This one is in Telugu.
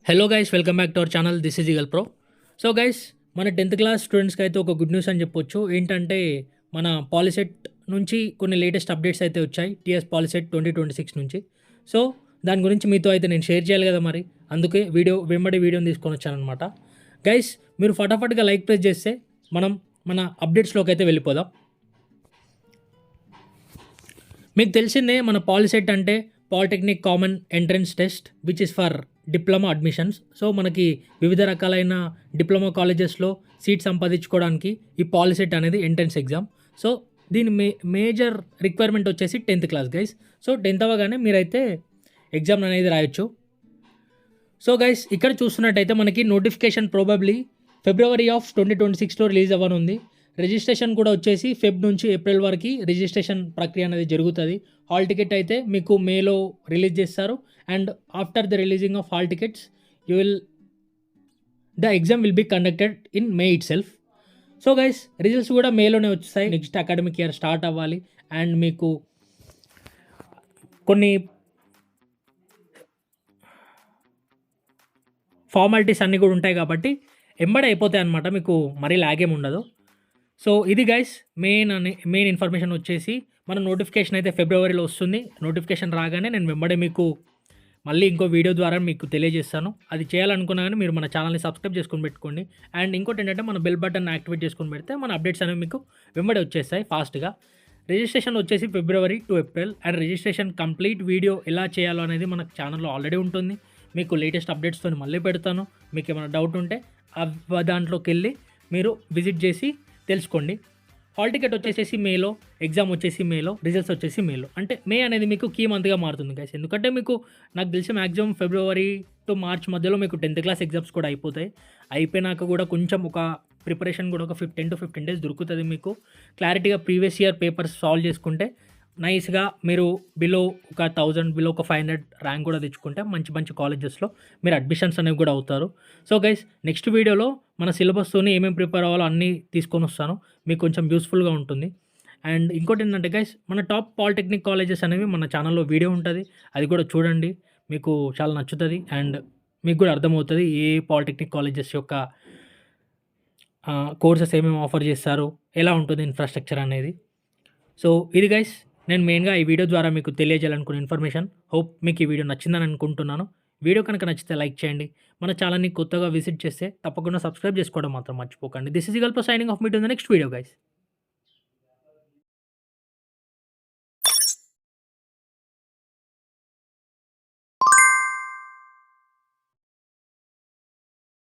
Hello guys, welcome back to our channel. This is eagle pro. So guys, మన 10th క్లాస్ స్టూడెంట్స్కి అయితే ఒక గుడ్ న్యూస్ అని చెప్పొచ్చు. ఏంటంటే మన పాలిసెట్ నుంచి కొన్ని లేటెస్ట్ అప్డేట్స్ అయితే వచ్చాయి, టీఎస్ పాలిసెట్ 2026 నుంచి. సో దాని గురించి మీతో అయితే నేను షేర్ చేయాలి కదా, మరి అందుకే వీడియోని తీసుకొని వచ్చానమాట. గైస్, మీరు ఫటాఫట్గా లైక్ ప్రెస్ చేస్తే మనం మన అప్డేట్స్లోకి అయితే వెళ్ళిపోదాం. మీకు తెలిసిందే, మన పాలిసెట్ అంటే polytechnic common entrance test which is for diploma admissions. So మనకి వివిధ రకాలైన డిప్లొమా కాలేజెస్లో సీట్ సంపాదించుకోవడానికి ఈ పాలిసెట్ అనేది ఎంట్రన్స్ ఎగ్జామ్. సో దీని మేజర్ రిక్వైర్మెంట్ వచ్చేసి 10th class guys. So 10th అవ్వగానే మీరైతే ఎగ్జామ్ అనేది రాయొచ్చు. సో గైస్, ఇక్కడ చూస్తున్నట్టయితే మనకి నోటిఫికేషన్ ప్రాబబ్లీ ఫిబ్రవరి ఆఫ్ 2026లో రిలీజ్ అవ్వనుంది. రిజిస్ట్రేషన్ కూడా వచ్చేసి ఫెబ్ నుంచి ఏప్రిల్ వరకు రిజిస్ట్రేషన్ ప్రక్రియ అనేది జరుగుతుంది. హాల్ టికెట్ అయితే మీకు మేలో రిలీజ్ చేస్తారు. And after the releasing of hall tickets the exam will be conducted in May itself. So guys, results కూడా మేలోనే వచ్చాయి. నెక్స్ట్ అకాడమిక్ ఇయర్ స్టార్ట్ అవ్వాలి అండ్ మీకు కొన్ని ఫార్మాలిటీస్ అన్నీ కూడా ఉంటాయి కాబట్టి ఎంబడి అయిపోతాయి అనమాట, మీకు మరీ లాగేం ఉండదు. సో ఇది గైస్ మెయిన్ ఇన్ఫర్మేషన్ వచ్చేసి మన నోటిఫికేషన్ అయితే ఫిబ్రవరిలో వస్తుంది. నోటిఫికేషన్ రాగానే నేను వెంబడే మీకు మళ్ళీ ఇంకో వీడియో ద్వారా మీకు తెలియజేస్తాను. అది చేయాలనుకున్నా కానీ మీరు మన ఛానల్ని సబ్స్క్రైబ్ చేసుకొని పెట్టుకోండి. అండ్ ఇంకోటి ఏంటంటే మన బెల్ బటన్ యాక్టివేట్ చేసుకొని పెడితే మన అప్డేట్స్ అనేవి మీకు వెంబడే వచ్చేస్తాయి ఫాస్ట్గా. రిజిస్ట్రేషన్ వచ్చేసి February to April. And registration complete video ఎలా చేయాలో అనేది మన ఛానల్లో ఆల్రెడీ ఉంటుంది. మీకు లేటెస్ట్ అప్డేట్స్తో మళ్ళీ పెడతాను. మీకు ఏమైనా డౌట్ ఉంటే దాంట్లోకి వెళ్ళి మీరు విజిట్ చేసి తెలుసుకోండి. హాల్ టికెట్ వచ్చేసి మేలో, ఎగ్జామ్ వచ్చేసి మేలో, రిజల్ట్స్ వచ్చేసి మేలో. అంటే మే అనేది మీకు కీ మంత్గా మారుతుంది గైస్. ఎందుకంటే మీకు నాకు తెలిసి మ్యాక్సిమం ఫిబ్రవరి టు మార్చ్ మధ్యలో మీకు 10th క్లాస్ ఎగ్జామ్స్ కూడా అయిపోతాయి. అయిపోయినాక కూడా కొంచెం ఒక ప్రిపరేషన్ కూడా ఒక 10 to 15 days దొరుకుతుంది మీకు. క్లారిటీగా ప్రీవియస్ ఇయర్ పేపర్స్ సాల్వ్ చేసుకుంటే నైస్గా మీరు బిలో ఒక 1000, బిలో ఒక 500 ర్యాంక్ కూడా తెచ్చుకుంటే మంచి మంచి కాలేజెస్లో మీరు అడ్మిషన్స్ అనేవి కూడా అవుతారు. సో గైస్, నెక్స్ట్ వీడియోలో మన సిలబస్తోనే ఏమేమి ప్రిపేర్ అవ్వాలో అన్నీ తీసుకొని వస్తాను, మీకు కొంచెం యూస్ఫుల్గా ఉంటుంది. అండ్ ఇంకోటి ఏంటంటే గైస్, మన టాప్ పాలిటెక్నిక్ కాలేజెస్ అనేవి మన ఛానల్లో వీడియో ఉంటుంది, అది కూడా చూడండి, మీకు చాలా నచ్చుతుంది. అండ్ మీకు కూడా అర్థమవుతుంది ఏ పాలిటెక్నిక్ కాలేజెస్ యొక్క కోర్సెస్ ఏమేమి ఆఫర్ చేస్తారు, ఎలా ఉంటుంది ఇన్ఫ్రాస్ట్రక్చర్ అనేది. సో ఇది గైస్, నేను మెయిన్గా ఈ వీడియో ద్వారా మీకు తెలియజేయాలనుకున్న ఇన్ఫర్మేషన్. హోప్ మీకు ఈ వీడియో నచ్చిందని అనుకుంటున్నాను. వీడియో కనుక నచ్చితే లైక్ చేయండి. మన ఛానల్ని కొత్తగా విజిట్ చేస్తే తప్పకుండా సబ్స్క్రైబ్ చేసుకోవడం మాత్రం మర్చిపోకండి. This is eagle pro signing off. Meet in the next video guys.